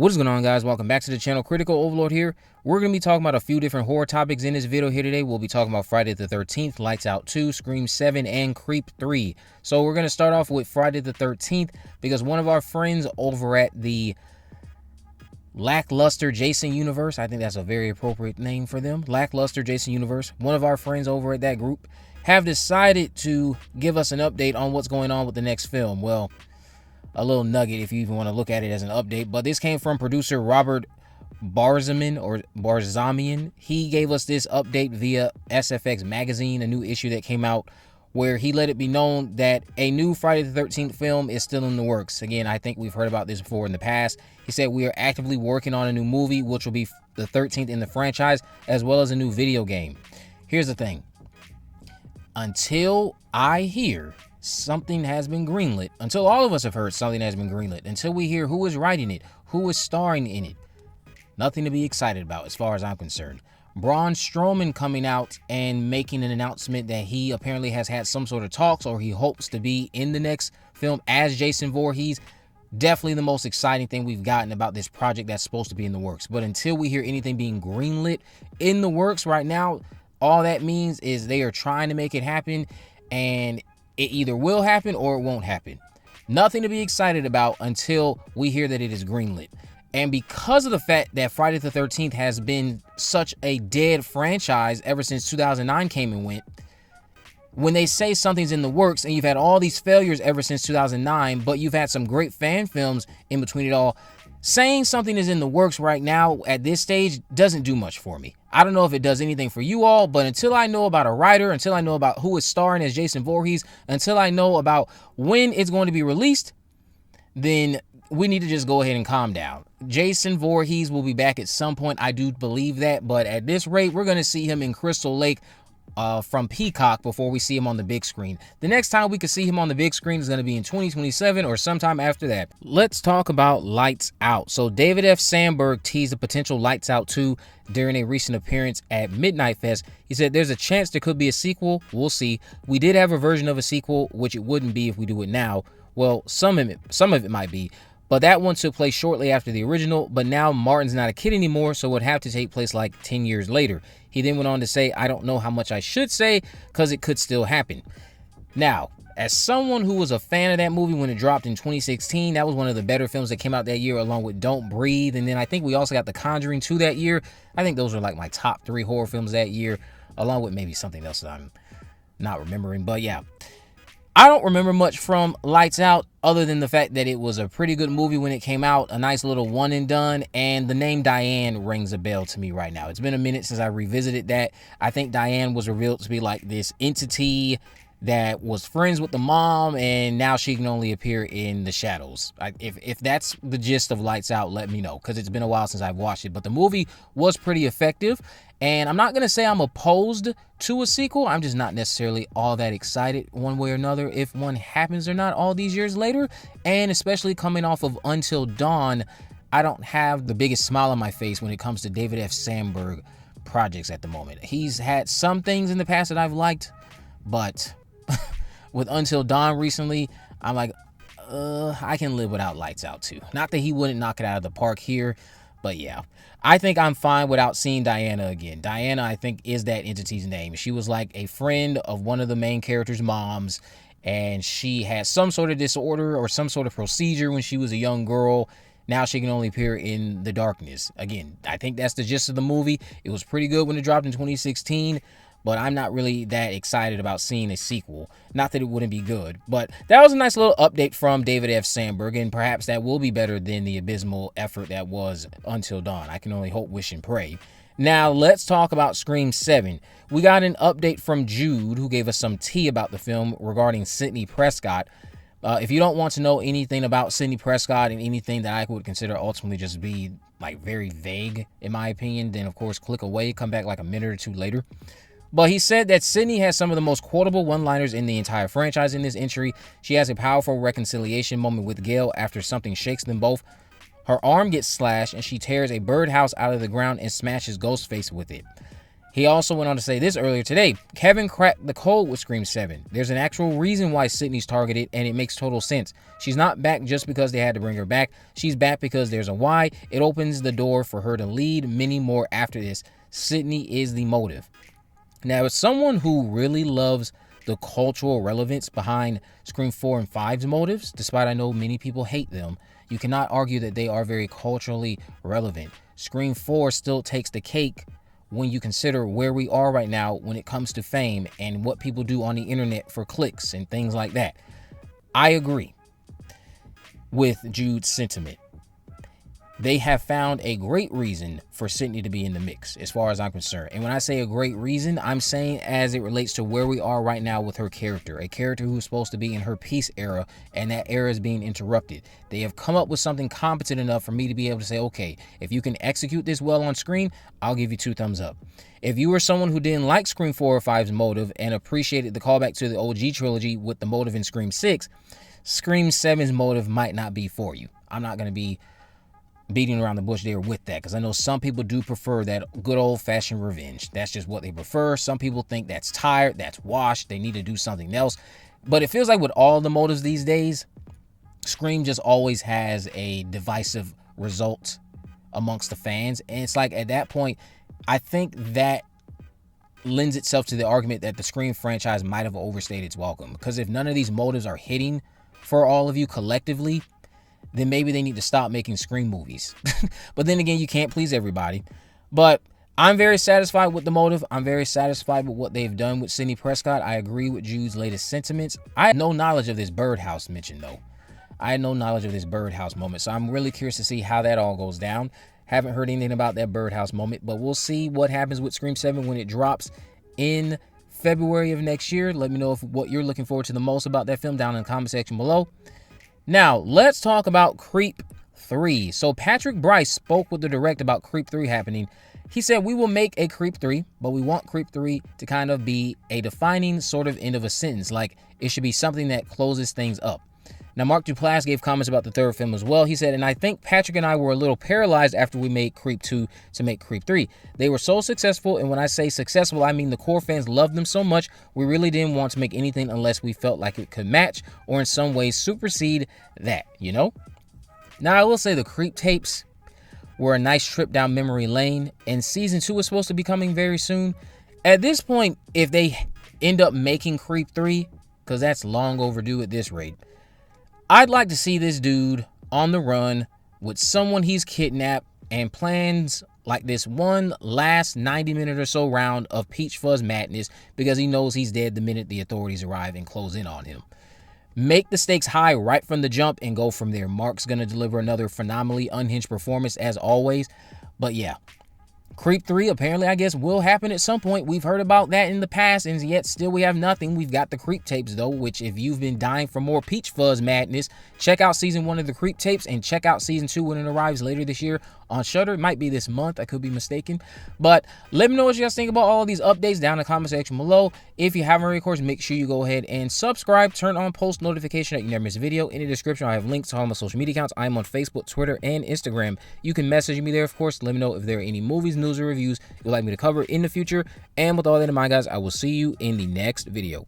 What is going on, guys? Welcome back to the channel. Critical Overlord here. We're going to be talking about a few different horror topics in this video here today. We'll be talking about Friday the 13th, Lights Out 2, Scream 7, and Creep 3. So we're going to start off with Friday the 13th because one of our friends over at the Lackluster Jason Universe, I think that's a very appropriate name for them, Lackluster Jason Universe, one of our friends over at that group have decided to give us an update on what's going on with the next film. Well, a little nugget if you even want to look at it as an update, but this came from producer Robert Barzamian. He gave us this update via SFX magazine, a new issue that came out, where he let it be known that a new Friday the 13th film is still in the works. Again, I think we've heard about this before in the past. He said we are actively working on a new movie, which will be the 13th in the franchise, as well as a new video game. Here's the thing. Until I hear something has been greenlit, until all of us have heard something has been greenlit, until we hear who is writing it, who is starring in it, nothing to be excited about as far as I'm concerned. Braun Strowman coming out and making an announcement that he apparently has had some sort of talks, or he hopes to be in the next film as Jason Voorhees. Definitely the most exciting thing we've gotten about this project that's supposed to be in the works. But until we hear anything being greenlit in the works right now, all that means is they are trying to make it happen, and it either will happen or it won't happen. Nothing to be excited about until we hear that it is greenlit. And because of the fact that Friday the 13th has been such a dead franchise ever since 2009 came and went, when they say something's in the works and you've had all these failures ever since 2009, but you've had some great fan films in between it all, saying something is in the works right now at this stage doesn't do much for me. I don't know if it does anything for you all, but until I know about a writer, until I know about who is starring as Jason Voorhees, until I know about when it's going to be released, then we need to just go ahead and calm down. Jason Voorhees will be back at some point. I do believe that, but at this rate, we're going to see him in Crystal Lake from Peacock before we see him on the big screen. The next time we could see him on the big screen is going to be in 2027 or sometime after that. Let's talk about Lights Out. So David F. Sandberg teased a potential Lights Out 2 during a recent appearance at Midnight Fest. He said there's a chance there could be a sequel. We'll see. We did have a version of a sequel, which it wouldn't be if we do it now. Well, some of it might be. But that one took place shortly after the original, but now Martin's not a kid anymore, so it would have to take place like 10 years later. He then went on to say, I don't know how much I should say, because it could still happen. Now, as someone who was a fan of that movie when it dropped in 2016, that was one of the better films that came out that year, along with Don't Breathe, and then I think we also got The Conjuring 2 that year. I think those were like my top 3 horror films that year, along with maybe something else that I'm not remembering, but yeah. I don't remember much from Lights Out other than the fact that it was a pretty good movie when it came out, a nice little one and done, and the name Diane rings a bell to me right now. It's been a minute since I revisited that. I think Diane was revealed to be like this entity that was friends with the mom, and now she can only appear in the shadows. If that's the gist of Lights Out, let me know, because it's been a while since I've watched it. But the movie was pretty effective, and I'm not going to say I'm opposed to a sequel. I'm just not necessarily all that excited one way or another if one happens or not all these years later. And especially coming off of Until Dawn, I don't have the biggest smile on my face when it comes to David F. Sandberg projects at the moment. He's had some things in the past that I've liked, but with Until Dawn recently, I'm like, I can live without Lights Out too. Not that he wouldn't knock it out of the park here, but yeah. I think I'm fine without seeing Diana again. Diana, I think, is that entity's name. She was like a friend of one of the main characters' moms, and she had some sort of disorder or some sort of procedure when she was a young girl. Now she can only appear in the darkness. Again, I think that's the gist of the movie. It was pretty good when it dropped in 2016. But I'm not really that excited about seeing a sequel. Not that it wouldn't be good, but that was a nice little update from David F. Sandberg, and perhaps that will be better than the abysmal effort that was Until Dawn. I can only hope, wish, and pray. Now, let's talk about Scream 7. We got an update from Jude, who gave us some tea about the film regarding Sidney Prescott. If you don't want to know anything about Sidney Prescott and anything that I would consider ultimately just be like very vague, in my opinion, then of course click away, come back like a minute or two later. But he said that Sidney has some of the most quotable one-liners in the entire franchise in this entry. She has a powerful reconciliation moment with Gale after something shakes them both. Her arm gets slashed and she tears a birdhouse out of the ground and smashes Ghostface with it. He also went on to say this earlier today. Kevin cracked the code with Scream 7. There's an actual reason why Sidney's targeted, and it makes total sense. She's not back just because they had to bring her back. She's back because there's a why. It opens the door for her to lead many more after this. Sidney is the motive. Now, as someone who really loves the cultural relevance behind Scream 4 and 5's motives, despite I know many people hate them, you cannot argue that they are very culturally relevant. Scream 4 still takes the cake when you consider where we are right now when it comes to fame and what people do on the internet for clicks and things like that. I agree with Jude's sentiment. They have found a great reason for Sidney to be in the mix, as far as I'm concerned. And when I say a great reason, I'm saying as it relates to where we are right now with her character. A character who's supposed to be in her peace era, and that era is being interrupted. They have come up with something competent enough for me to be able to say, okay, if you can execute this well on screen, I'll give you 2 thumbs up. If you were someone who didn't like Scream 4 or 5's motive and appreciated the callback to the OG trilogy with the motive in Scream 6, Scream 7's motive might not be for you. I'm not going to be beating around the bush there with that, because I know some people do prefer that good old-fashioned revenge. That's just what they prefer. Some people think that's tired, that's washed, they need to do something else. But it feels like with all the motives these days, Scream just always has a divisive result amongst the fans. And it's like at that point, I think that lends itself to the argument that the Scream franchise might have overstayed its welcome. Because if none of these motives are hitting for all of you collectively, then maybe they need to stop making Scream movies. But then again, you can't please everybody. But I'm very satisfied with the motive. I'm very satisfied with what they've done with Sidney Prescott. I agree with Jude's latest sentiments. I had no knowledge of this birdhouse mention, though. I had no knowledge of this birdhouse moment. So I'm really curious to see how that all goes down. Haven't heard anything about that birdhouse moment, but we'll see what happens with Scream 7 when it drops in February of next year. Let me know what you're looking forward to the most about that film down in the comment section below. Now, let's talk about Creep 3. So Patrick Brice spoke with the director about Creep 3 happening. He said, we will make a Creep 3, but we want Creep 3 to kind of be a defining sort of end of a sentence. Like, it should be something that closes things up. Now, Mark Duplass gave comments about the third film as well. He said, and I think Patrick and I were a little paralyzed after we made Creep 2 to make Creep 3. They were so successful, and when I say successful, I mean the core fans loved them so much, we really didn't want to make anything unless we felt like it could match or in some ways supersede that, you know? Now, I will say the Creep tapes were a nice trip down memory lane, and season 2 is supposed to be coming very soon. At this point, if they end up making Creep 3, because that's long overdue at this rate, I'd like to see this dude on the run with someone he's kidnapped and plans like this one last 90-minute or so round of peach fuzz madness because he knows he's dead the minute the authorities arrive and close in on him. Make the stakes high right from the jump and go from there. Mark's going to deliver another phenomenally unhinged performance as always. But yeah, Creep 3 apparently, I guess, will happen at some point. We've heard about that in the past, and yet still we have nothing. We've got the Creep tapes, though, which if you've been dying for more Peach Fuzz madness, check out season 1 of the Creep tapes and check out season 2 when it arrives later this year on Shudder. It might be this month. I could be mistaken. But let me know what you guys think about all of these updates down in the comment section below. If you haven't already, of course, make sure you go ahead and subscribe. Turn on post notification that you never miss a video. In the description, I have links to all my social media accounts. I'm on Facebook, Twitter, and Instagram. You can message me there, of course. Let me know if there are any movies, news, or reviews you'd like me to cover in the future. And with all that in mind, guys, I will see you in the next video.